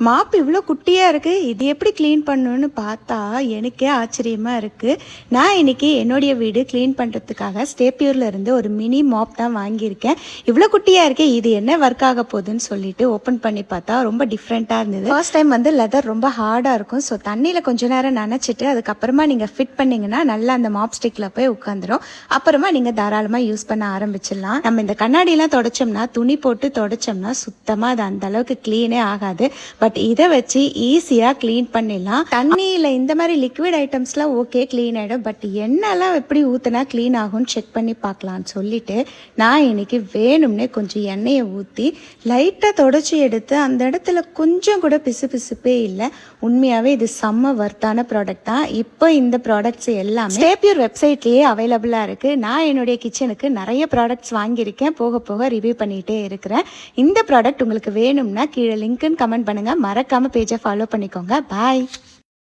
Mop இவ்வளோ குட்டியாக இருக்குது, இது எப்படி க்ளீன் பண்ணணும்னு பார்த்தா எனக்கே ஆச்சரியமாக இருக்குது. நான் இன்றைக்கி என்னுடைய வீடு க்ளீன் பண்ணுறதுக்காக ஸ்டேப்யூரில் இருந்து ஒரு மினி மாப் தான் வாங்கியிருக்கேன். இவ்வளோ குட்டியாக இருக்கே, இது என்ன ஒர்க் ஆக போகுதுன்னு சொல்லிட்டு ஓப்பன் பண்ணி பார்த்தா ரொம்ப டிஃப்ரெண்ட்டாக இருந்தது. ஃபர்ஸ்ட் டைம் வந்து லெதர் ரொம்ப ஹார்டாக இருக்கும். ஸோ தண்ணியில் கொஞ்ச நேரம் நனைச்சிட்டு அதுக்கப்புறமா நீங்கள் ஃபிட் பண்ணிங்கன்னா நல்லா அந்த மாப் ஸ்டிக்கில் போய் உட்காந்துரும். அப்புறமா நீங்கள் தாராளமாக யூஸ் பண்ண ஆரம்பிச்சிடலாம். நம்ம இந்த கண்ணாடியெல்லாம் தொடச்சோம்னா, துணி போட்டு தொடச்சோம்னா சுத்தமாக அது அந்த அளவுக்கு க்ளீனே ஆகாது. பட் இதை வச்சு ஈஸியாக க்ளீன் பண்ணிடலாம். தண்ணியில் இந்த மாதிரி லிக்விட் ஐட்டம்ஸ்லாம் ஓகே க்ளீன் ஆகிடும். பட் எண்ணெய்லாம் எப்படி ஊற்றினா க்ளீன் ஆகும்னு செக் பண்ணி பார்க்கலான்னு சொல்லிட்டு நான் இன்னைக்கு வேணும்னே கொஞ்சம் எண்ணெயை ஊற்றி லைட்டாக தொடச்சி எடுத்து அந்த இடத்துல கொஞ்சம் கூட பிசு பிசுப்பே இல்லை. உண்மையாகவே இது செம்ம வர்த்தான ப்ராடக்ட் தான். இப்போ இந்த ப்ராடக்ட்ஸ் எல்லாமே ஸ்டேப்யூர் வெப்சைட்லேயே அவைலபிளாக இருக்குது. நான் என்னுடைய கிச்சனுக்கு நிறைய ப்ராடக்ட்ஸ் வாங்கியிருக்கேன். போக போக ரிவ்யூ பண்ணிகிட்டே இருக்கிறேன். இந்த ப்ராடக்ட் உங்களுக்கு வேணும்னா கீழே லிங்க்குன்னு கமெண்ட் பண்ணுங்கள். மறக்காமல் பேஜை ஃபாலோ பண்ணிக்கோங்க. பாய்.